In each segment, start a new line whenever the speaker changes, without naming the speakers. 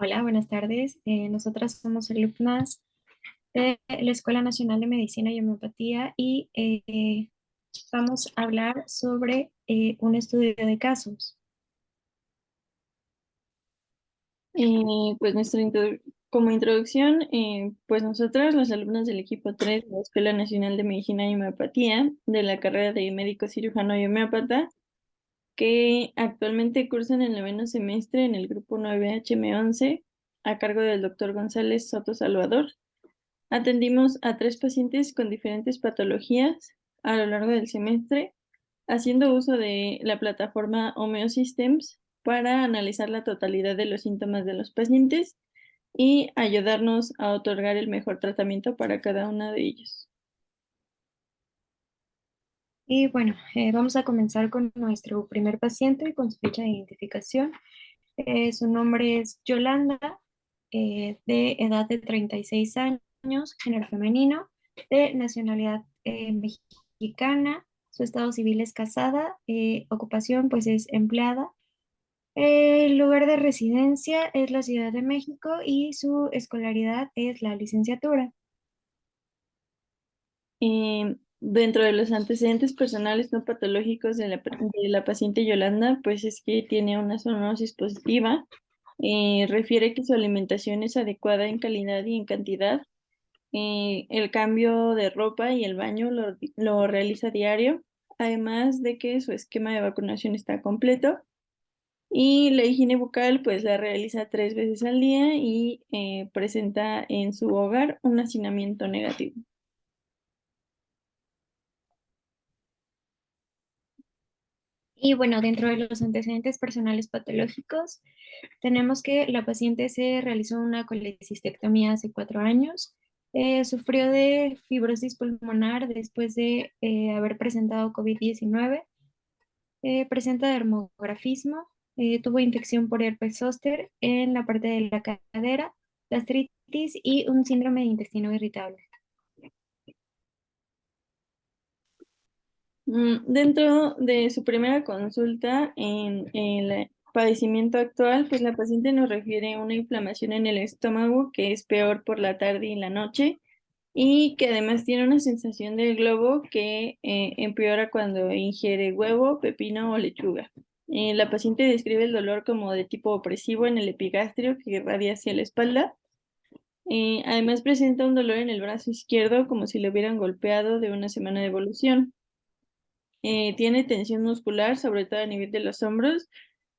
Hola, buenas tardes. Nosotras somos alumnas de la Escuela Nacional de Medicina y Homeopatía y vamos a hablar sobre un estudio de casos.
Pues como introducción, pues nosotras, las alumnas del equipo 3 de la Escuela Nacional de Medicina y Homeopatía, de la carrera de médico cirujano y homeópata, que actualmente cursan el noveno semestre en el grupo 9HM11, a cargo del doctor González Soto Salvador, atendimos a 3 pacientes con diferentes patologías a lo largo del semestre, haciendo uso de la plataforma HomeoSystems para analizar la totalidad de los síntomas de los pacientes y ayudarnos a otorgar el mejor tratamiento para cada uno de ellos.
Y bueno, vamos a comenzar con nuestro primer paciente con su fecha de identificación. Su nombre es Yolanda, de edad de 36 años, género femenino, de nacionalidad mexicana. Su estado civil es casada, ocupación pues es empleada. El lugar de residencia es la Ciudad de México y su escolaridad es la licenciatura.
Dentro de los antecedentes personales no patológicos de la paciente Yolanda, pues es que tiene una zoonosis positiva. Refiere que su alimentación es adecuada en calidad y en cantidad. El cambio de ropa y el baño lo realiza diario, además de que su esquema de vacunación está completo. Y la higiene bucal, pues la realiza 3 veces al día y presenta en su hogar un hacinamiento negativo.
Y bueno, dentro de los antecedentes personales patológicos, tenemos que la paciente se realizó una colecistectomía hace 4 años. Sufrió de fibrosis pulmonar después de haber presentado COVID-19. Presenta dermografismo. Tuvo infección por herpes zóster en la parte de la cadera, gastritis y un síndrome de intestino irritable.
Dentro de su primera consulta en el padecimiento actual, pues la paciente nos refiere una inflamación en el estómago que es peor por la tarde y la noche y que además tiene una sensación del globo que empeora cuando ingiere huevo, pepino o lechuga. La paciente describe el dolor como de tipo opresivo en el epigastrio que irradia hacia la espalda. Además presenta un dolor en el brazo izquierdo como si le hubieran golpeado de una semana de evolución. Tiene tensión muscular, sobre todo a nivel de los hombros,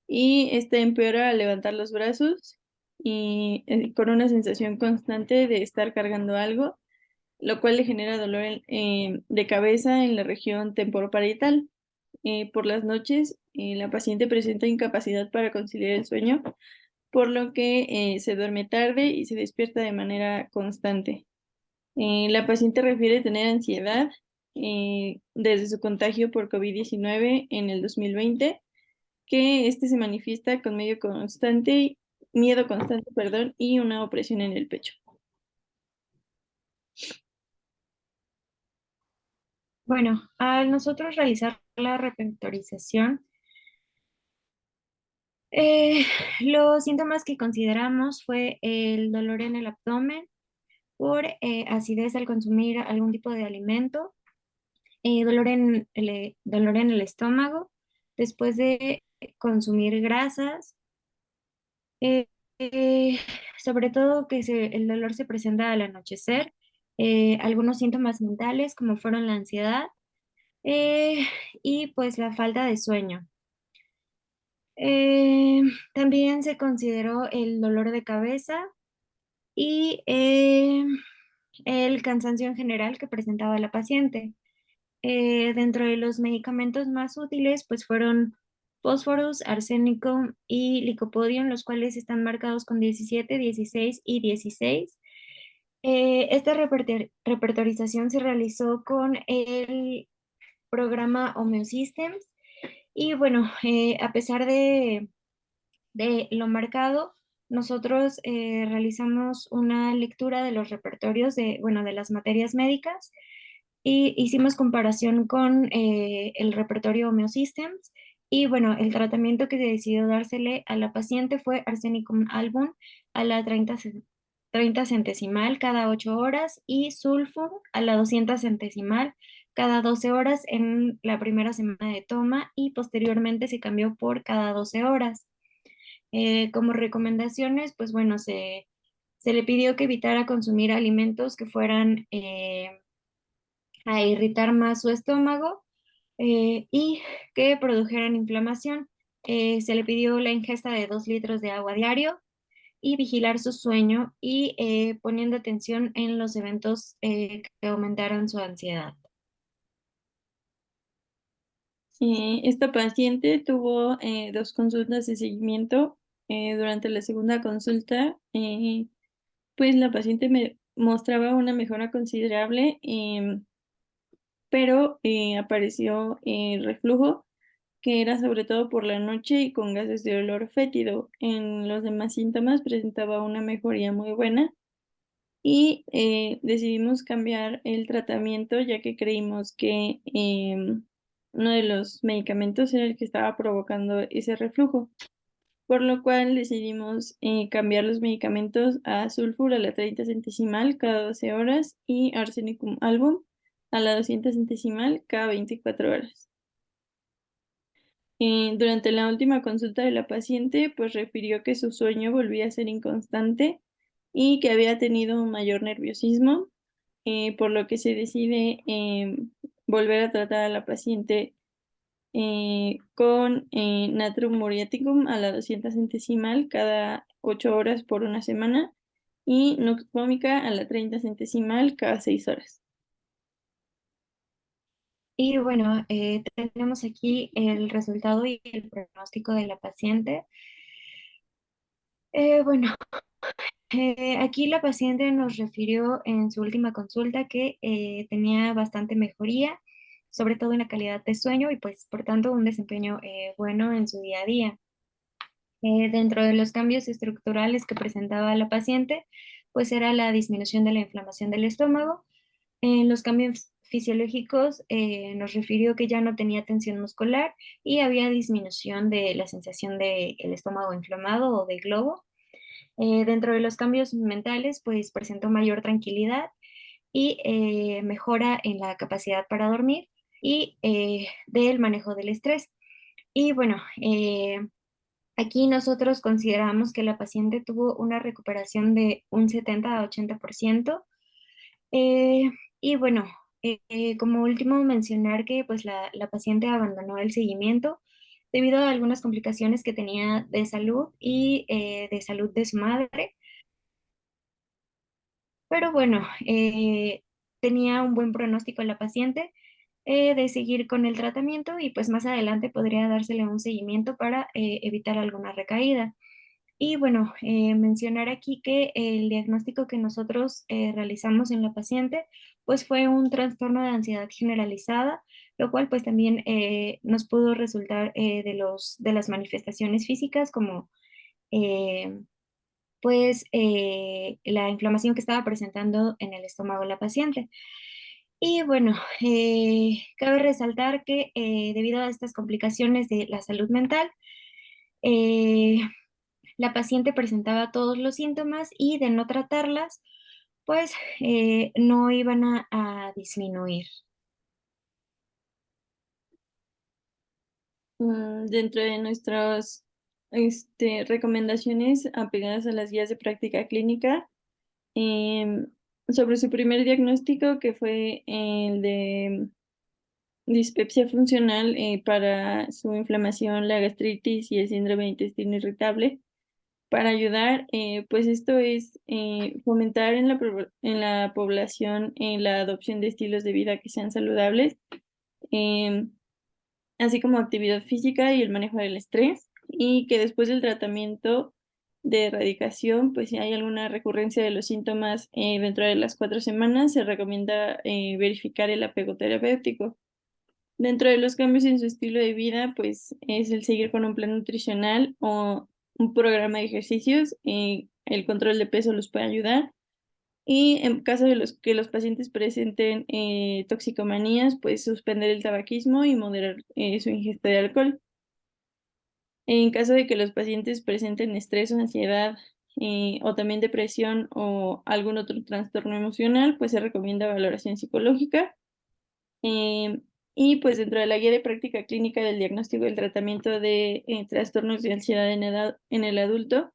y esta empeora al levantar los brazos y con una sensación constante de estar cargando algo, lo cual le genera dolor de cabeza en la región temporoparietal. Por las noches, la paciente presenta incapacidad para conciliar el sueño, por lo que se duerme tarde y se despierta de manera constante. La paciente refiere tener ansiedad desde su contagio por COVID-19 en el 2020, que este se manifiesta con miedo constante, perdón, y una opresión en el pecho.
Bueno, al nosotros realizar la repertorización, eh, los síntomas que consideramos fue el dolor en el abdomen por acidez al consumir algún tipo de alimento, dolor en el estómago después de consumir grasas, eh, eh, sobre todo que el dolor se presenta al anochecer, algunos síntomas mentales como fueron la ansiedad eh, y pues la falta de sueño. Eh, También se consideró el dolor de cabeza y el cansancio en general que presentaba la paciente. Dentro de los medicamentos más útiles, pues fueron fósforos, arsénico y licopodium, los cuales están marcados con 17, 16 y 16. Esta repertorización se realizó con el programa Homeosystems y bueno, a pesar de lo marcado, nosotros realizamos una lectura de los repertorios de, bueno, de las materias médicas y hicimos comparación con el repertorio Homeosystems Y bueno, el tratamiento que se decidió dársele a la paciente fue arsenicum album a la 30 centesimal cada 8 horas y sulfur a la 200 centesimal cada 12 horas en la primera semana de toma y posteriormente se cambió por cada 12 horas. Como recomendaciones, pues bueno, se le pidió que evitara consumir alimentos que fueran a irritar más su estómago y que produjeran inflamación. Se le pidió la ingesta de 2 litros de agua diario y vigilar su sueño y poniendo atención en los eventos que aumentaran su ansiedad.
Esta paciente tuvo dos consultas de seguimiento. Durante la segunda consulta, pues la paciente me mostraba una mejora considerable, pero apareció reflujo, que era sobre todo por la noche y con gases de olor fétido. En los demás síntomas presentaba una mejoría muy buena y decidimos cambiar el tratamiento ya que creímos que uno de los medicamentos era el que estaba provocando ese reflujo, por lo cual decidimos cambiar los medicamentos a sulfur a la 30 centesimal cada 12 horas y arsenicum album a la 200 centesimal cada 24 horas. Durante la última consulta de la paciente, pues refirió que su sueño volvía a ser inconstante y que había tenido un mayor nerviosismo, por lo que se decide volver a tratar a la paciente con Natrum muriaticum a la 200 centesimal cada 8 horas por una semana y Nux vomica a la 30 centesimal cada 6 horas.
Y bueno, tenemos aquí el resultado y el pronóstico de la paciente. Bueno, aquí la paciente nos refirió en su última consulta que tenía bastante mejoría, sobre todo en la calidad de sueño y pues por tanto un desempeño bueno en su día a día. Dentro de los cambios estructurales que presentaba la paciente, pues era la disminución de la inflamación del estómago. En los cambios fisiológicos nos refirió que ya no tenía tensión muscular y había disminución de la sensación del estómago inflamado o de globo. Dentro de los cambios mentales, pues presentó mayor tranquilidad y mejora en la capacidad para dormir y del manejo del estrés. Y bueno, aquí nosotros consideramos que la paciente tuvo una recuperación de un 70 a 80%. Eh, y bueno, como último mencionar que pues la paciente abandonó el seguimiento debido a algunas complicaciones que tenía de salud y de salud de su madre. Pero bueno, tenía un buen pronóstico la paciente de seguir con el tratamiento y pues más adelante podría dársele un seguimiento para evitar alguna recaída. Y bueno, mencionar aquí que el diagnóstico que nosotros realizamos en la paciente pues fue un trastorno de ansiedad generalizada, lo cual pues también nos pudo resultar de las manifestaciones físicas como eh, pues la inflamación que estaba presentando en el estómago de la paciente. Y bueno, cabe resaltar que debido a estas complicaciones de la salud mental, eh, la paciente presentaba todos los síntomas y de no tratarlas, pues no iban a disminuir.
Dentro de nuestras recomendaciones apegadas a las guías de práctica clínica, em, sobre su primer diagnóstico, que fue el de dispepsia funcional para su inflamación, la gastritis y el síndrome de intestino irritable. Para ayudar, pues esto es fomentar en en la población la adopción de estilos de vida que sean saludables, em, así como actividad física y el manejo del estrés, y que después del tratamiento de erradicación, pues si hay alguna recurrencia de los síntomas dentro de las 4 semanas, se recomienda verificar el apego terapéutico. Dentro de los cambios en su estilo de vida, pues es el seguir con un plan nutricional o un programa de ejercicios. El control de peso los puede ayudar. Y en caso de que los pacientes presenten toxicomanías, pues suspender el tabaquismo y moderar su ingesta de alcohol. En caso de que los pacientes presenten estrés o ansiedad, o también depresión o algún otro trastorno emocional, pues se recomienda valoración psicológica. Em, y pues dentro de la guía de práctica clínica del diagnóstico y el tratamiento de trastornos de ansiedad en el adulto,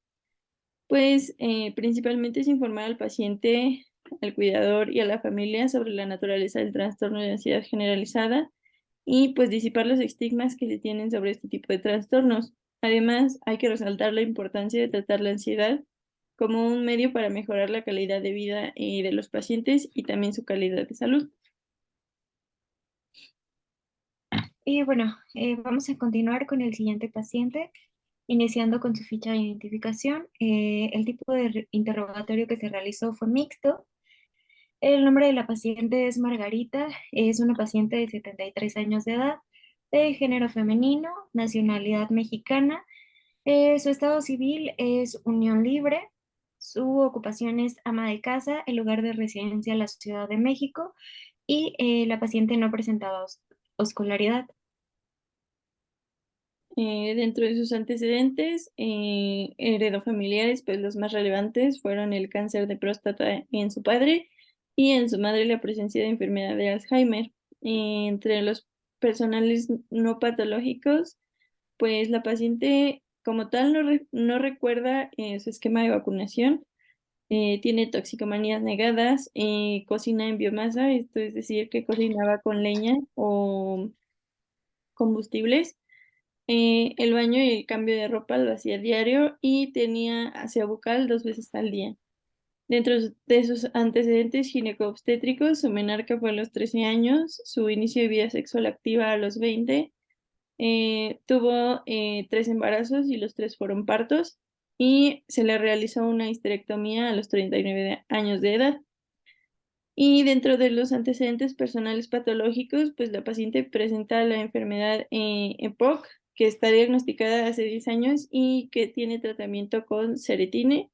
pues principalmente es informar al paciente, al cuidador y a la familia sobre la naturaleza del trastorno de ansiedad generalizada y pues disipar los estigmas que se tienen sobre este tipo de trastornos. Además, hay que resaltar la importancia de tratar la ansiedad como un medio para mejorar la calidad de vida de los pacientes y también su calidad de salud.
Y bueno, vamos a continuar con el siguiente paciente, iniciando con su ficha de identificación. El tipo de interrogatorio que se realizó fue mixto. El nombre de la paciente es Margarita, es una paciente de 73 años de edad, de género femenino, nacionalidad mexicana. Su estado civil es unión libre. Su ocupación es ama de casa, el lugar de residencia la Ciudad de México y la paciente no presentaba oscularidad.
Dentro de sus antecedentes heredofamiliares, pues los más relevantes fueron el cáncer de próstata en su padre y en su madre la presencia de enfermedad de Alzheimer. Entre los personales no patológicos, pues la paciente como tal no recuerda su esquema de vacunación, tiene toxicomanías negadas, cocina en biomasa, esto es decir, que cocinaba con leña o combustibles. El baño y el cambio de ropa lo hacía diario y tenía aseo bucal 2 veces al día. Dentro de sus antecedentes gineco-obstétricos, su menarca fue a los 13 años, su inicio de vida sexual activa a los 20, tuvo 3 embarazos y los 3 fueron partos, y se le realizó una histerectomía a los 39 años de edad. Y dentro de los antecedentes personales patológicos, pues la paciente presenta la enfermedad EPOC, que está diagnosticada hace 10 años y que tiene tratamiento con Seretine,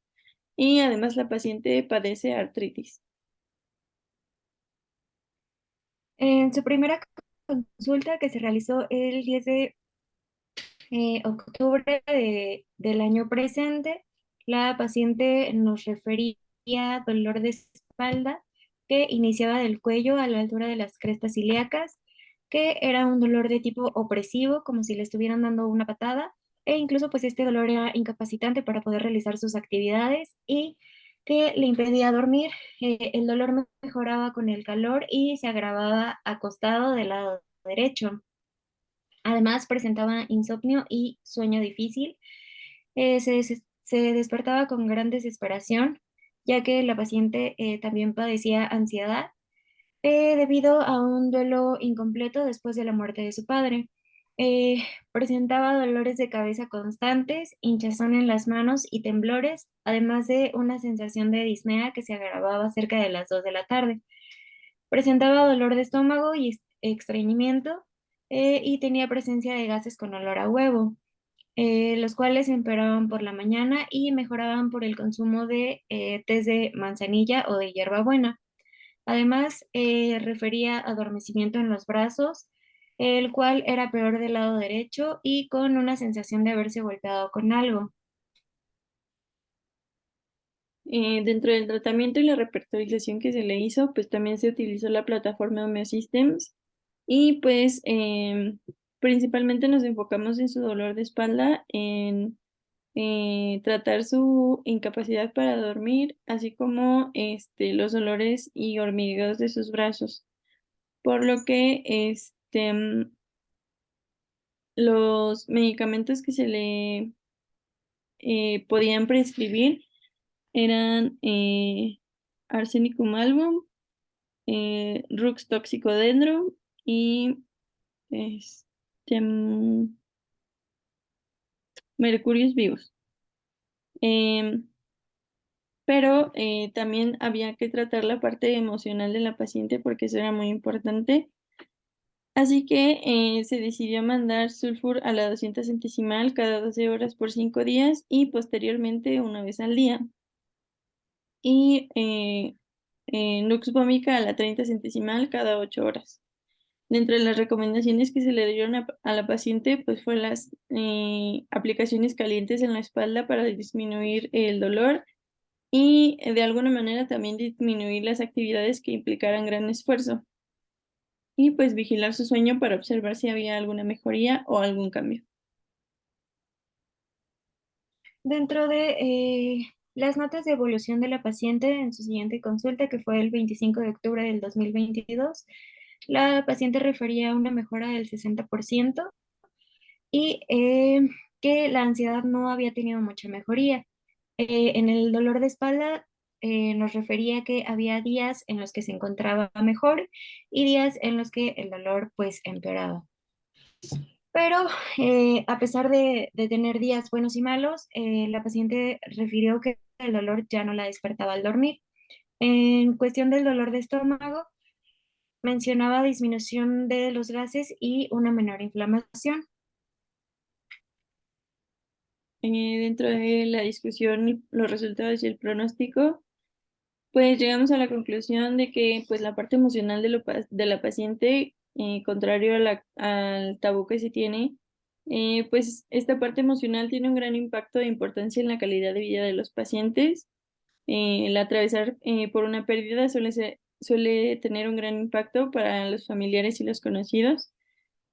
y además la paciente padece artritis.
En su primera consulta que se realizó el 10 de octubre del año presente, la paciente nos refería dolor de espalda que iniciaba del cuello a la altura de las crestas ilíacas, que era un dolor de tipo opresivo, como si le estuvieran dando una patada, e incluso pues este dolor era incapacitante para poder realizar sus actividades y que le impedía dormir. El dolor mejoraba con el calor y se agravaba acostado del lado derecho. Además, presentaba insomnio y sueño difícil. Se despertaba con gran desesperación, ya que la paciente también padecía ansiedad debido a un duelo incompleto después de la muerte de su padre. Eh, Presentaba dolores de cabeza constantes, hinchazón en las manos y temblores, además de una sensación de disnea que se agravaba cerca de las 2 de la tarde. Presentaba dolor de estómago y estreñimiento y tenía presencia de gases con olor a huevo, los cuales empeoraban por la mañana y mejoraban por el consumo de tés de manzanilla o de hierbabuena. Además, refería adormecimiento en los brazos, el cual era peor del lado derecho y con una sensación de haberse golpeado con algo.
Dentro del tratamiento y la repertorización que se le hizo, pues también se utilizó la plataforma Homeosystems y pues principalmente nos enfocamos en su dolor de espalda, en tratar su incapacidad para dormir, así como los dolores y hormigueos de sus brazos. Por lo que los medicamentos que se le podían prescribir eran Arsenicum album, Rux toxicodendron y este, mm, Mercurius vivus. Em, pero también había que tratar la parte emocional de la paciente porque eso era muy importante. Así que se decidió mandar sulfur a la 200 centesimal cada 12 horas por 5 días y posteriormente una vez al día. Y Nux vomica a la 30 centesimal cada 8 horas. Dentro de las recomendaciones que se le dieron a la paciente, pues fue las aplicaciones calientes en la espalda para disminuir el dolor y de alguna manera también disminuir las actividades que implicaran gran esfuerzo y pues vigilar su sueño para observar si había alguna mejoría o algún cambio.
Dentro de las notas de evolución de la paciente en su siguiente consulta, que fue el 25 de octubre del 2022, la paciente refería a una mejora del 60% y que la ansiedad no había tenido mucha mejoría. En el dolor de espalda nos refería que había días en los que se encontraba mejor y días en los que el dolor pues empeoraba. Pero a pesar de tener días buenos y malos, la paciente refirió que el dolor ya no la despertaba al dormir. En cuestión del dolor de estómago, mencionaba disminución de los gases y una menor inflamación.
Dentro de la discusión y los resultados y el pronóstico, pues llegamos a la conclusión de que pues la parte emocional de la paciente, contrario a al tabú que se tiene, pues esta parte emocional tiene un gran impacto de importancia en la calidad de vida de los pacientes. El atravesar por una pérdida suele tener un gran impacto para los familiares y los conocidos.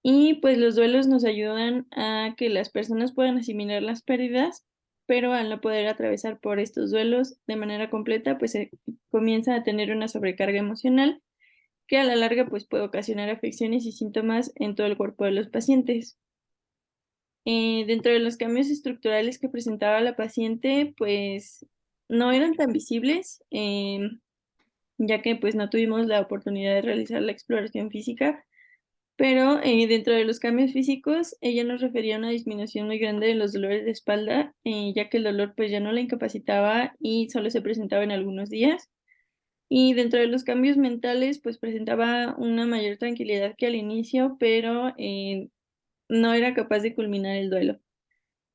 Y pues los duelos nos ayudan a que las personas puedan asimilar las pérdidas, pero al no poder atravesar por estos duelos de manera completa, pues se comienza a tener una sobrecarga emocional que a la larga pues puede ocasionar afecciones y síntomas en todo el cuerpo de los pacientes. Dentro de los cambios estructurales que presentaba la paciente, pues no eran tan visibles, ya que pues no tuvimos la oportunidad de realizar la exploración física, pero, dentro de los cambios físicos, ella nos refería a una disminución muy grande de los dolores de espalda, ya que el dolor, pues, ya no la incapacitaba y solo se presentaba en algunos días. Y dentro de los cambios mentales, pues, presentaba una mayor tranquilidad que al inicio, pero, no era capaz de culminar el duelo.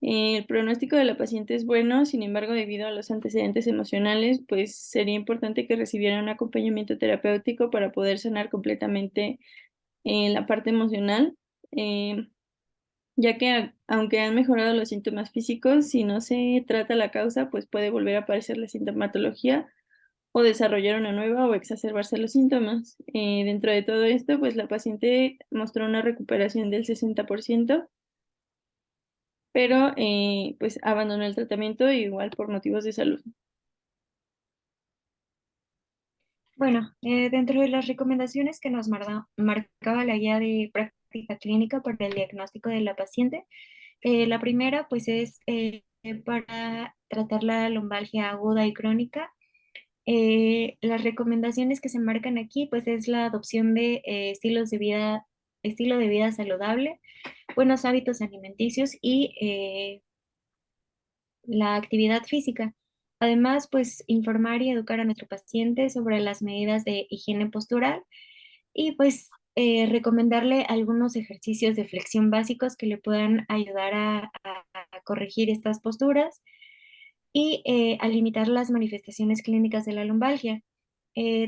El pronóstico de la paciente es bueno, sin embargo, debido a los antecedentes emocionales, pues, sería importante que recibiera un acompañamiento terapéutico para poder sanar completamente, la parte emocional. Em Ya que aunque han mejorado los síntomas físicos, si no se trata la causa, pues puede volver a aparecer la sintomatología o desarrollar una nueva o exacerbarse los síntomas. Dentro de todo esto, pues la paciente mostró una recuperación del 60%, pero pues abandonó el tratamiento igual por motivos de salud.
Bueno, dentro de las recomendaciones que nos marcaba la guía de práctica clínica para el diagnóstico de la paciente, la primera pues es para tratar la lumbalgia aguda y crónica. Las recomendaciones que se marcan aquí pues es la adopción de estilo de vida saludable, buenos hábitos alimenticios y la actividad física. Además, pues informar y educar a nuestro paciente sobre las medidas de higiene postural y pues recomendarle algunos ejercicios de flexión básicos que le puedan ayudar a corregir estas posturas y a limitar las manifestaciones clínicas de la lumbalgia.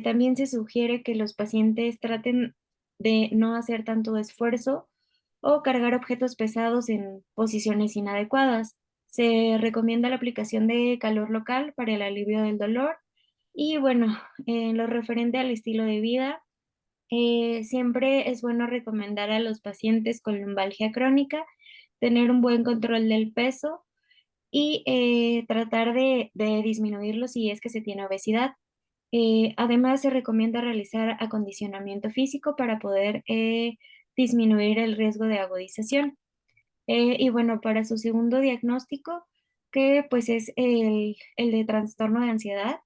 También se sugiere que los pacientes traten de no hacer tanto esfuerzo o cargar objetos pesados en posiciones inadecuadas. Se recomienda la aplicación de calor local para el alivio del dolor. Y bueno, en lo referente al estilo de vida, siempre es bueno recomendar a los pacientes con lumbalgia crónica tener un buen control del peso y tratar de disminuirlo si es que se tiene obesidad. Además, se recomienda realizar acondicionamiento físico para poder disminuir el riesgo de agudización. Y bueno, para su segundo diagnóstico, que pues es el de trastorno de ansiedad,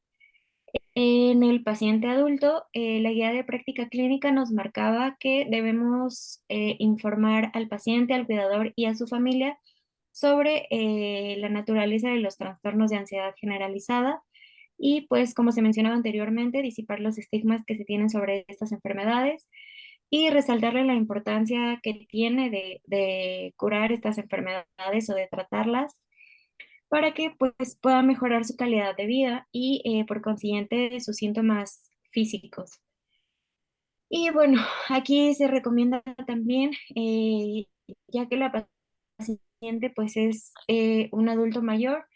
en el paciente adulto, la guía de práctica clínica nos marcaba que debemos informar al paciente, al cuidador y a su familia sobre la naturaleza de los trastornos de ansiedad generalizada y pues como se mencionaba anteriormente, disipar los estigmas que se tienen sobre estas enfermedades y resaltarle la importancia que tiene de curar estas enfermedades o de tratarlas para que pues pueda mejorar su calidad de vida y por consiguiente sus síntomas físicos. Y bueno, aquí se recomienda también, ya que la paciente pues es un adulto mayor,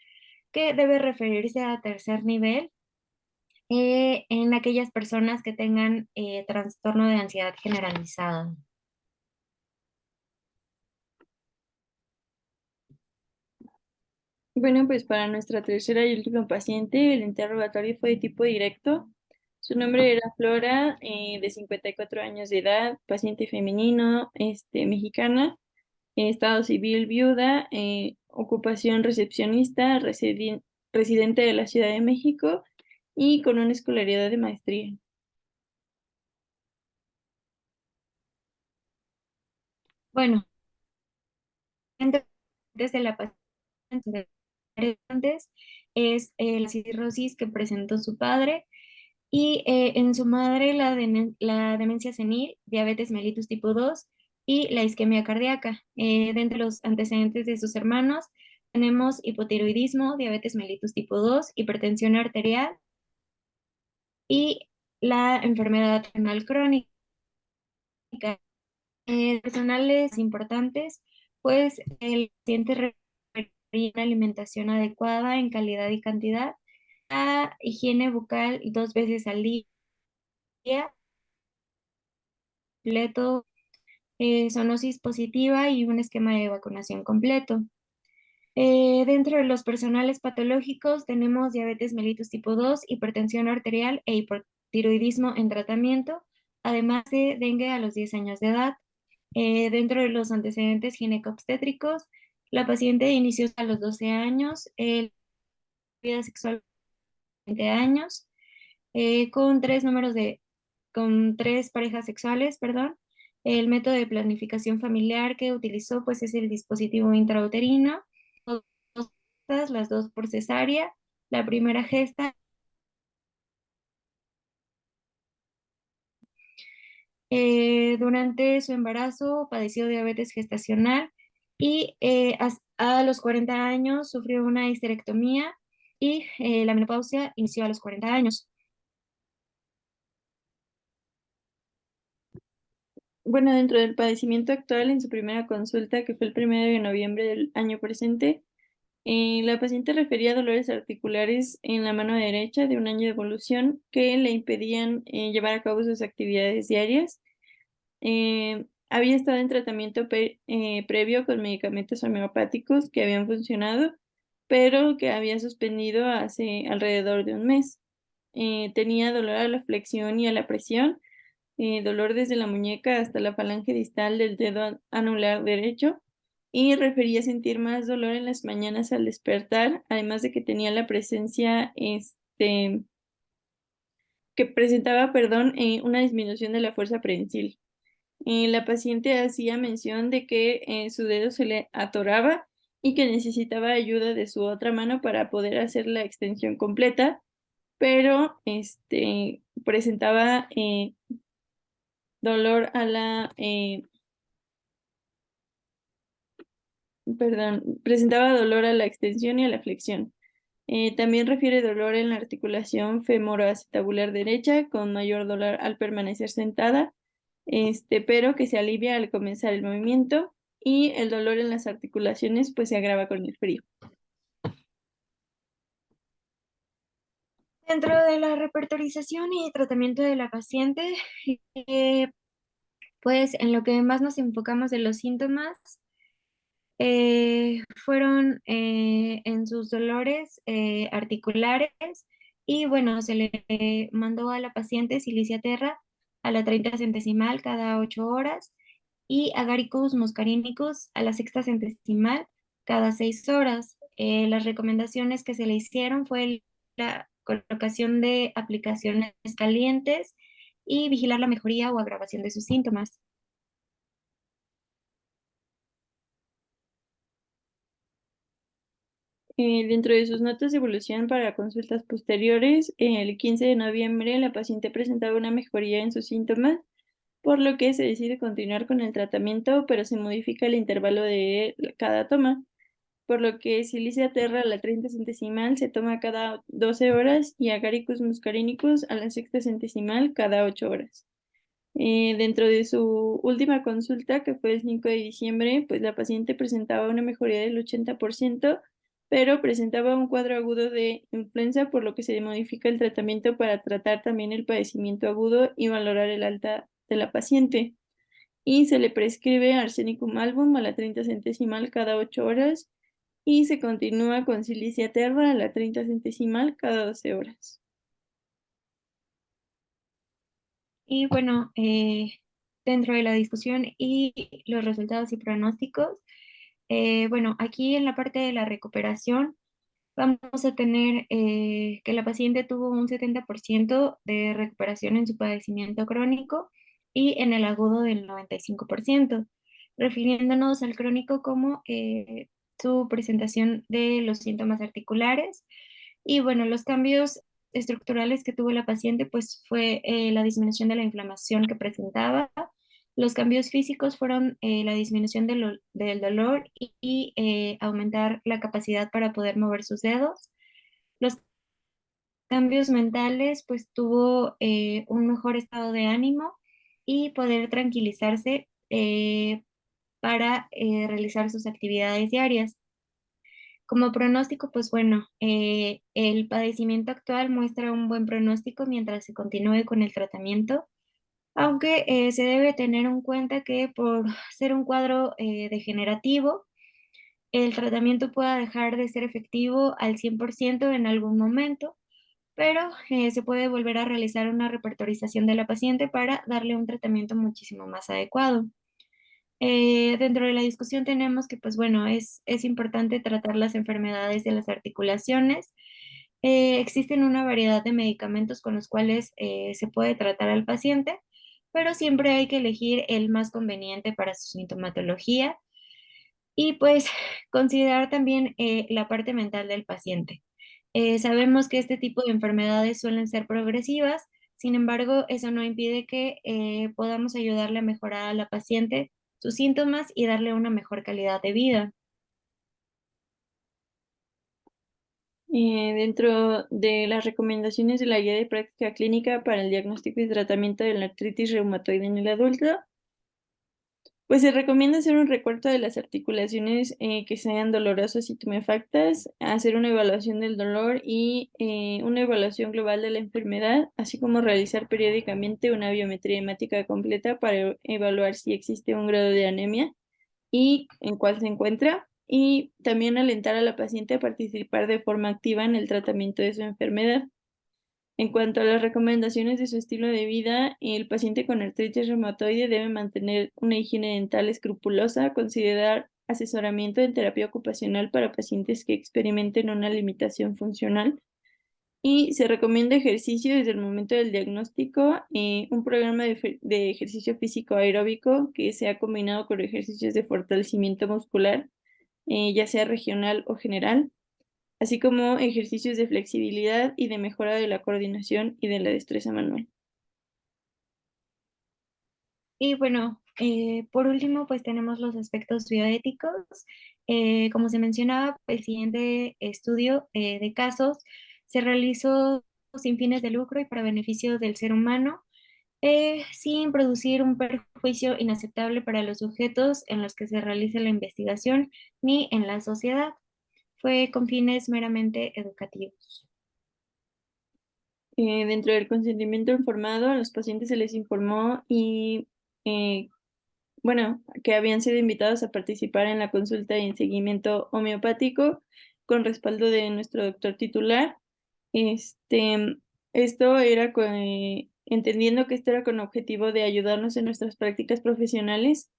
que debe referirse a tercer nivel en aquellas personas que tengan trastorno de ansiedad generalizada.
Bueno, pues para nuestra tercera y última paciente, el interrogatorio fue de tipo directo. Su nombre era Flora, de 54 años de edad, paciente femenino, mexicana, estado civil viuda, ocupación recepcionista, residente de la Ciudad de México y con una escolaridad de maestría.
Bueno, desde la paciente antes es la cirrosis que presentó su padre y en su madre la demencia senil, diabetes mellitus tipo 2 y la isquemia cardíaca. De entre los antecedentes de sus hermanos tenemos hipotiroidismo, diabetes mellitus tipo 2, hipertensión arterial y la enfermedad renal crónica. Personales importantes, pues el paciente requiere una alimentación adecuada en calidad y cantidad, a higiene bucal 2 veces al día, completo, zoonosis positiva y un esquema de vacunación completo. Dentro de los personales patológicos tenemos diabetes mellitus tipo 2, hipertensión arterial e hipotiroidismo en tratamiento, además de dengue a los 10 años de edad. Dentro de los antecedentes ginecobstétricos, la paciente inició a los 12 años, vida sexual 20 años, con con tres parejas sexuales, perdón. El método de planificación familiar que utilizó, pues, es el dispositivo intrauterino, dos las dos por cesárea, la primera gesta. Durante su embarazo padeció diabetes gestacional y a los 40 años sufrió una histerectomía y la menopausia inició a los 40 años.
Bueno, dentro del padecimiento actual, en su primera consulta, que fue el 1 de noviembre del año presente, la paciente refería dolores articulares en la mano derecha de un año de evolución que le impedían llevar a cabo sus actividades diarias. Había estado en tratamiento previo con medicamentos homeopáticos que habían funcionado, pero que había suspendido hace alrededor de un mes. Tenía dolor a la flexión y a la presión, dolor desde la muñeca hasta la falange distal del dedo anular derecho, y refería sentir más dolor en las mañanas al despertar, además de que tenía la presencia, que presentaba, perdón, una disminución de la fuerza prensil. La paciente hacía mención de que su dedo se le atoraba y que necesitaba ayuda de su otra mano para poder hacer la extensión completa, pero presentaba dolor a la, perdón, presentaba dolor a la extensión y a la flexión. También refiere dolor en la articulación femoroacetabular derecha, con mayor dolor al permanecer sentada, pero que se alivia al comenzar el movimiento, y el dolor en las articulaciones pues se agrava con el frío.
Dentro de la repertorización y tratamiento de la paciente, eh, pues en lo que más nos enfocamos de los síntomas fueron en sus dolores articulares y bueno, se le mandó a la paciente Silicia terra a la 30 centesimal cada 8 horas y Agaricus muscarínicos a la sexta centesimal cada 6 horas. Las recomendaciones que se le hicieron fue la colocación de aplicaciones calientes y vigilar la mejoría o agravación de sus síntomas.
Dentro de sus notas de evolución para consultas posteriores, el 15 de noviembre la paciente presentaba una mejoría en sus síntomas, por lo que se decide continuar con el tratamiento, pero se modifica el intervalo de cada toma, por lo que Silicia terra a la 30 centesimal se toma cada 12 horas y Agaricus muscarínicos a la sexta centesimal cada 8 horas. Dentro de su última consulta, que fue el 5 de diciembre, pues la paciente presentaba una mejoría del 80%, pero presentaba un cuadro agudo de influenza, por lo que se modifica el tratamiento para tratar también el padecimiento agudo y valorar el alta de la paciente. Y se le prescribe arsenicum album a la 30 centesimal cada 8 horas y se continúa con silicia terra a la 30 centesimal cada 12 horas.
Y bueno, dentro de la discusión y los resultados y pronósticos, bueno, aquí en la parte de la recuperación vamos a tener que la paciente tuvo un 70% de recuperación en su padecimiento crónico y en el agudo del 95%, refiriéndonos al crónico como su presentación de los síntomas articulares. Y bueno, los cambios estructurales que tuvo la paciente, pues fue la disminución de la inflamación que presentaba. Los cambios físicos fueron la disminución del dolor y aumentar la capacidad para poder mover sus dedos. Los cambios mentales, pues tuvo un mejor estado de ánimo y poder tranquilizarse para realizar sus actividades diarias. Como pronóstico, pues bueno, el padecimiento actual muestra un buen pronóstico mientras se continúe con el tratamiento, aunque se debe tener en cuenta que por ser un cuadro degenerativo, el tratamiento pueda dejar de ser efectivo al 100% en algún momento, pero se puede volver a realizar una repertorización de la paciente para darle un tratamiento muchísimo más adecuado. Dentro de la discusión tenemos que, pues bueno, es importante tratar las enfermedades de las articulaciones. Existen una variedad de medicamentos con los cuales se puede tratar al paciente, pero siempre hay que elegir el más conveniente para su sintomatología y pues considerar también la parte mental del paciente. Sabemos que este tipo de enfermedades suelen ser progresivas, sin embargo, eso no impide que podamos ayudarle a mejorar a la paciente sus síntomas y darle una mejor calidad de vida.
Dentro de las recomendaciones de la guía de práctica clínica para el diagnóstico y tratamiento de la artritis reumatoide en el adulto, pues se recomienda hacer un recuento de las articulaciones que sean dolorosas y tumefactas, hacer una evaluación del dolor y una evaluación global de la enfermedad, así como realizar periódicamente una biometría hemática completa para evaluar si existe un grado de anemia y en cuál se encuentra, y también alentar a la paciente a participar de forma activa en el tratamiento de su enfermedad. En cuanto a las recomendaciones de su estilo de vida, el paciente con artritis reumatoide debe mantener una higiene dental escrupulosa, considerar asesoramiento en terapia ocupacional para pacientes que experimenten una limitación funcional y se recomienda ejercicio desde el momento del diagnóstico, un programa de ejercicio físico aeróbico que sea combinado con ejercicios de fortalecimiento muscular, ya sea regional o general, así como ejercicios de flexibilidad y de mejora de la coordinación y de la destreza manual.
Y bueno, por último, pues tenemos los aspectos bioéticos. Como se mencionaba, el siguiente estudio de casos se realizó sin fines de lucro y para beneficio del ser humano, sin producir un perjuicio inaceptable para los sujetos en los que se realice la investigación ni en la sociedad. Fue con fines meramente educativos.
Dentro del consentimiento informado, a los pacientes se les informó y, eh, bueno, que habían sido invitados a participar en la consulta y en seguimiento homeopático con respaldo de nuestro doctor titular. Este, esto era entendiendo que esto era con objetivo de ayudarnos en nuestras prácticas profesionales,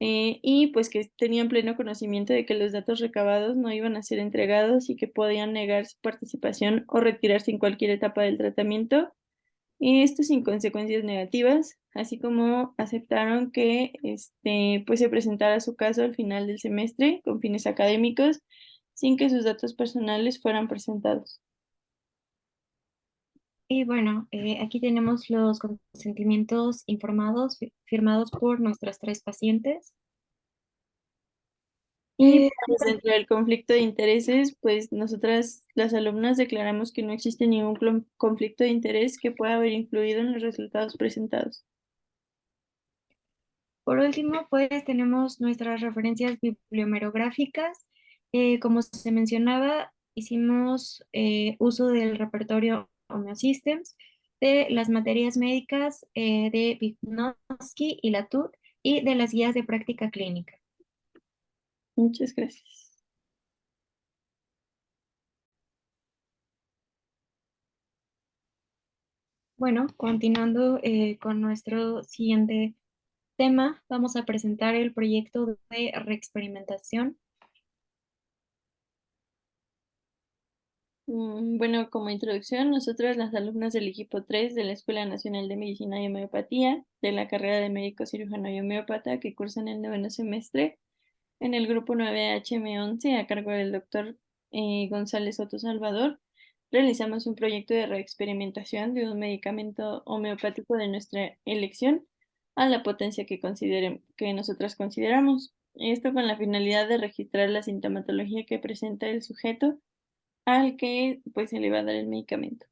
y pues que tenían pleno conocimiento de que los datos recabados no iban a ser entregados y que podían negar su participación o retirarse en cualquier etapa del tratamiento, y esto sin consecuencias negativas, así como aceptaron que pues se presentara su caso al final del semestre con fines académicos sin que sus datos personales fueran presentados.
Y bueno, aquí tenemos los consentimientos informados firmados por nuestros tres pacientes.
Y
Eh,
pues dentro del conflicto de intereses, pues nosotras, las alumnas, declaramos que no existe ningún conflicto de interés que pueda haber influido en los resultados presentados.
Por último, pues tenemos nuestras referencias bibliomeriográficas. Como se mencionaba, hicimos uso del repertorio Homeosystems, de las materias médicas de Vygotsky y Latour y de las guías de práctica clínica.
Muchas gracias.
Bueno, continuando con nuestro siguiente tema, vamos a presentar el proyecto de reexperimentación.
Bueno, como introducción, nosotras las alumnas del equipo 3 de la Escuela Nacional de Medicina y Homeopatía, de la carrera de médico cirujano y homeópata que cursan el 9º semestre, en el grupo 9HM11 a cargo del doctor González Soto Salvador, realizamos un proyecto de reexperimentación de un medicamento homeopático de nuestra elección a la potencia que nosotras consideramos. Esto con la finalidad de registrar la sintomatología que presenta el sujeto al que pues se le va a dar el medicamento.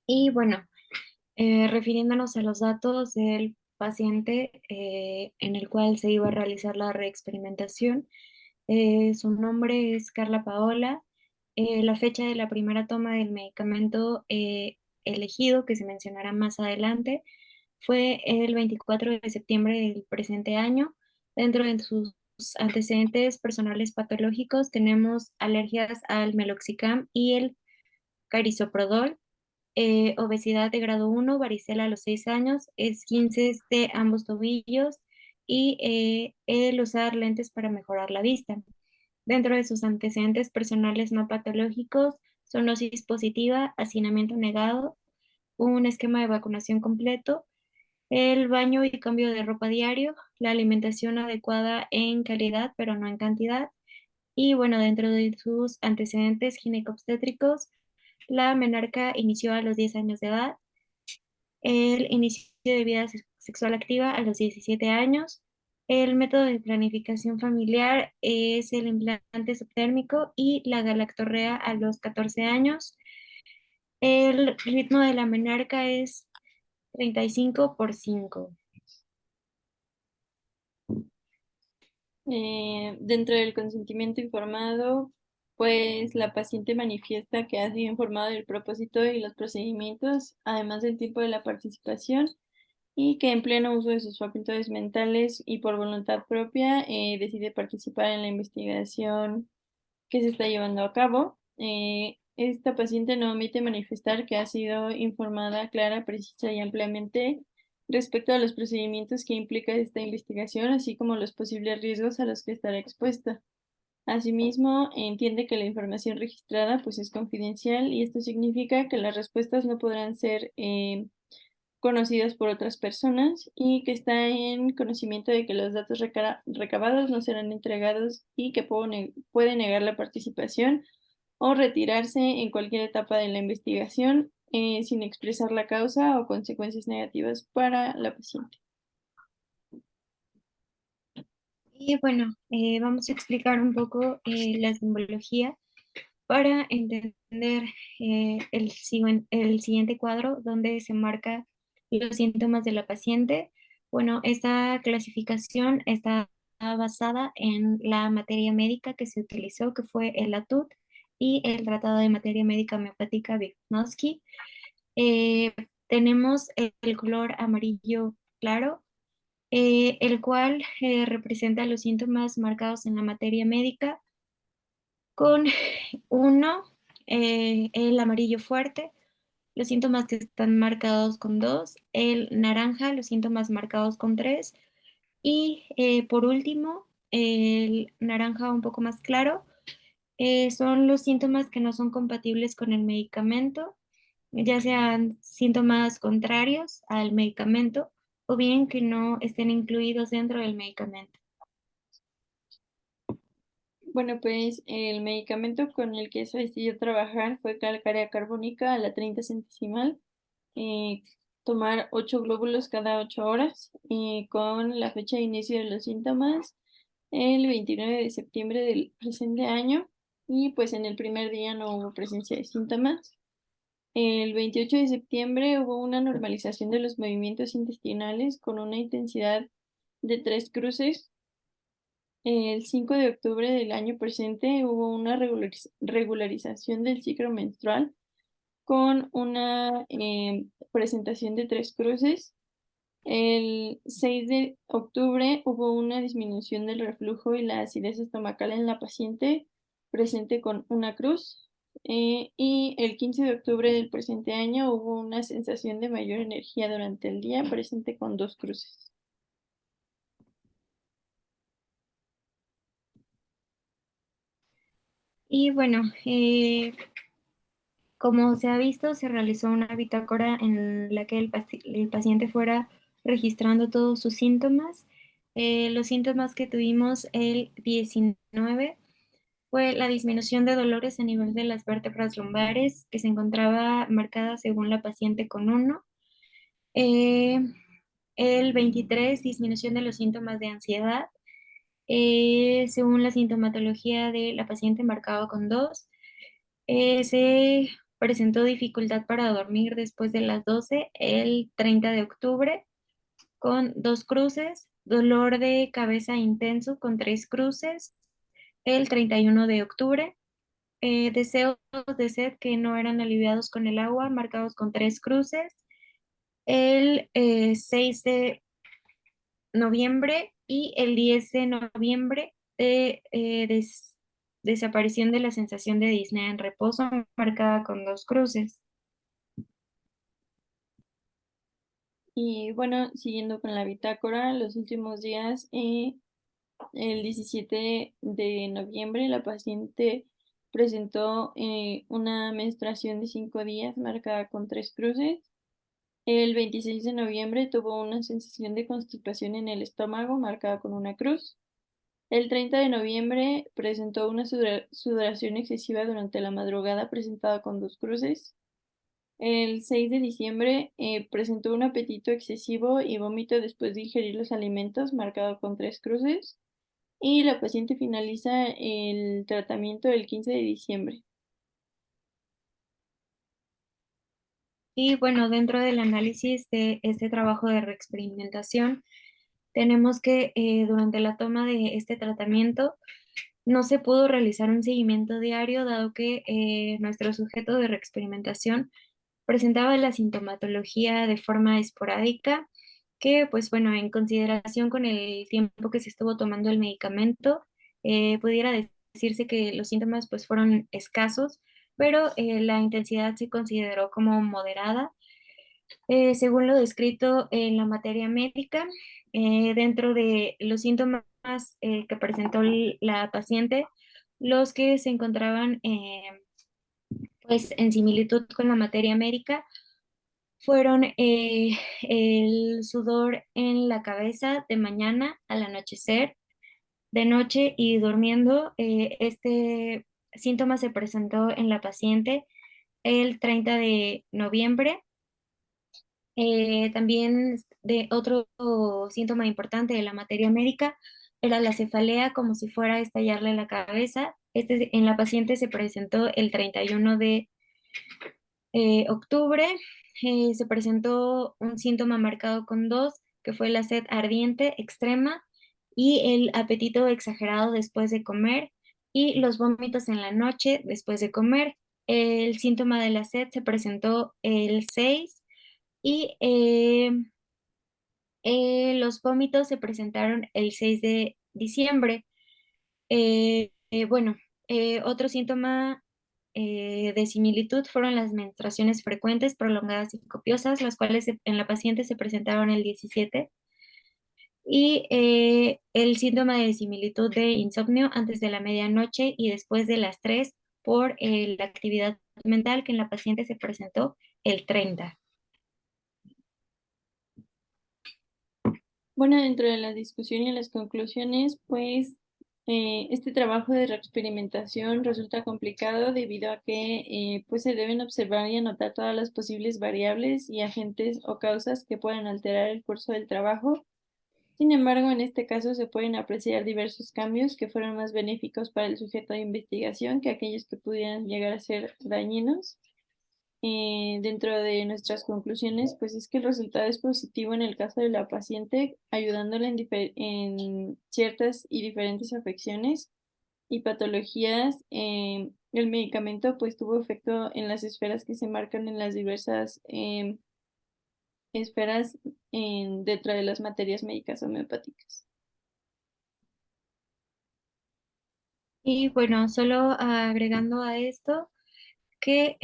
Y bueno, refiriéndonos a los datos del paciente en el cual se iba a realizar la reexperimentación, su nombre es Carla Paola. La fecha de la primera toma del medicamento elegido, que se mencionará más adelante, fue el 24 de septiembre del presente año. Dentro de sus antecedentes personales patológicos tenemos alergias al meloxicam y el carisoprodol, obesidad de grado 1, varicela a los 6 años, esguinces de ambos tobillos y el usar lentes para mejorar la vista. Dentro de sus antecedentes personales no patológicos, zoonosis positiva, hacinamiento negado, un esquema de vacunación completo, el baño y cambio de ropa diario, la alimentación adecuada en calidad pero no en cantidad. Y bueno, dentro de sus antecedentes ginecobstétricos, la menarca inició a los 10 años de edad, el inicio de vida sexual activa a los 17 años. El método de planificación familiar es el implante subdérmico y la galactorrea a los 14 años. El ritmo de la menarca es 35 por 5.
Dentro del consentimiento informado, pues la paciente manifiesta que ha sido informada del propósito y los procedimientos, además del tiempo de la participación, y que en pleno uso de sus facultades mentales y por voluntad propia decide participar en la investigación que se está llevando a cabo. Esta paciente no omite manifestar que ha sido informada clara, precisa y ampliamente respecto a los procedimientos que implica esta investigación, así como los posibles riesgos a los que estará expuesta. Asimismo, entiende que la información registrada pues es confidencial y esto significa que las respuestas no podrán ser conocidas por otras personas y que está en conocimiento de que los datos recabados no serán entregados y que puede negar la participación o retirarse en cualquier etapa de la investigación sin expresar la causa o consecuencias negativas para la paciente.
Y bueno, vamos a explicar un poco la simbología para entender el siguiente cuadro donde se marca los síntomas de la paciente. Bueno, esta clasificación está basada en la materia médica que se utilizó, que fue el ATUT y el Tratado de Materia Médica Homeopática Vygotsky. Eh, Tenemos el color amarillo claro, el cual representa los síntomas marcados en la materia médica con uno, el amarillo fuerte, los síntomas que están marcados con 2, el naranja, los síntomas marcados con 3 y por último, el naranja un poco más claro, son los síntomas que no son compatibles con el medicamento, ya sean síntomas contrarios al medicamento o bien que no estén incluidos dentro del medicamento.
Bueno, pues el medicamento con el que se decidió trabajar fue calcárea carbónica a la 30 centesimal, eh, tomar 8 glóbulos cada 8 horas, con la fecha de inicio de los síntomas el 29 de septiembre del presente año, y pues en el primer día no hubo presencia de síntomas. El 28 de septiembre hubo una normalización de los movimientos intestinales con una intensidad de 3 cruces. El 5 de octubre del año presente hubo una regularización del ciclo menstrual con una presentación de 3 cruces. El 6 de octubre hubo una disminución del reflujo y la acidez estomacal en la paciente presente con una cruz. Y el 15 de octubre del presente año hubo una sensación de mayor energía durante el día presente con 2 cruces.
Y bueno, como se ha visto, se realizó una bitácora en la que el paciente fuera registrando todos sus síntomas. Los síntomas que tuvimos el 19 fue la disminución de dolores a nivel de las vértebras lumbares, que se encontraba marcada según la paciente con uno. Eh, el 23, disminución de los síntomas de ansiedad, según la sintomatología de la paciente marcado con 2. Se presentó dificultad para dormir después de las 12 el 30 de octubre con 2 cruces, dolor de cabeza intenso con 3 cruces el 31 de octubre, deseos de sed que no eran aliviados con el agua marcados con 3 cruces el 6 de noviembre y el 10 de noviembre de desaparición de la sensación de disnea en reposo marcada con 2 cruces.
Y bueno, siguiendo con la bitácora, los últimos días, el 17 de noviembre, la paciente presentó una menstruación de 5 días marcada con 3 cruces. El 26 de noviembre tuvo una sensación de constipación en el estómago marcada con una cruz. El 30 de noviembre presentó una sudoración excesiva durante la madrugada presentada con 2 cruces. El 6 de diciembre presentó un apetito excesivo y vómito después de ingerir los alimentos marcado con 3 cruces. Y la paciente finaliza el tratamiento el 15 de diciembre.
Y bueno, dentro del análisis de este trabajo de reexperimentación, tenemos que durante la toma de este tratamiento no se pudo realizar un seguimiento diario, dado que nuestro sujeto de reexperimentación presentaba la sintomatología de forma esporádica, que pues bueno, en consideración con el tiempo que se estuvo tomando el medicamento, pudiera decirse que los síntomas pues fueron escasos, pero la intensidad se consideró como moderada. Según lo descrito en la materia médica, dentro de los síntomas que presentó la paciente, los que se encontraban pues en similitud con la materia médica fueron el sudor en la cabeza de mañana al anochecer, de noche y durmiendo. Este síntoma se presentó en la paciente el 30 de noviembre. También de otro síntoma importante de la materia médica era la cefalea, como si fuera a estallarle la cabeza. Este en la paciente se presentó el 31 de octubre. Se presentó un síntoma marcado con 2, que fue la sed ardiente extrema y el apetito exagerado después de comer y los vómitos en la noche después de comer. El síntoma de la sed se presentó el 6 y los vómitos se presentaron el 6 de diciembre. Bueno, otro síntoma de similitud fueron las menstruaciones frecuentes, prolongadas y copiosas, las cuales en la paciente se presentaron el 17. Y el síntoma de similitud de insomnio antes de la medianoche y después de las 3 por la actividad mental que en la paciente se presentó el 30.
Bueno, dentro de la discusión y las conclusiones, pues este trabajo de reexperimentación resulta complicado debido a que pues se deben observar y anotar todas las posibles variables y agentes o causas que pueden alterar el curso del trabajo. Sin embargo, en este caso se pueden apreciar diversos cambios que fueron más benéficos para el sujeto de investigación que aquellos que pudieran llegar a ser dañinos. dentro de nuestras conclusiones, pues es que el resultado es positivo en el caso de la paciente, ayudándola en ciertas y diferentes afecciones y patologías. El medicamento pues tuvo efecto en las esferas que se marcan en las diversas esferas dentro de las materias médicas homeopáticas.
Y bueno, solo agregando a esto que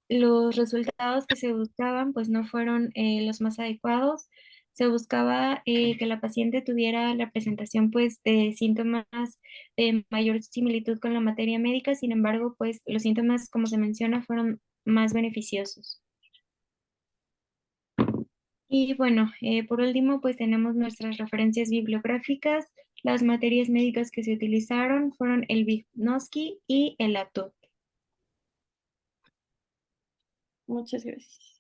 los resultados que se buscaban pues no fueron los más adecuados. Se buscaba que la paciente tuviera la presentación pues de síntomas de mayor similitud con la materia médica, sin embargo pues los síntomas como se menciona fueron más beneficiosos. Y bueno, por último, pues tenemos nuestras referencias bibliográficas. Las materias médicas que se utilizaron fueron el Vygotsky y el Latour.
Muchas gracias.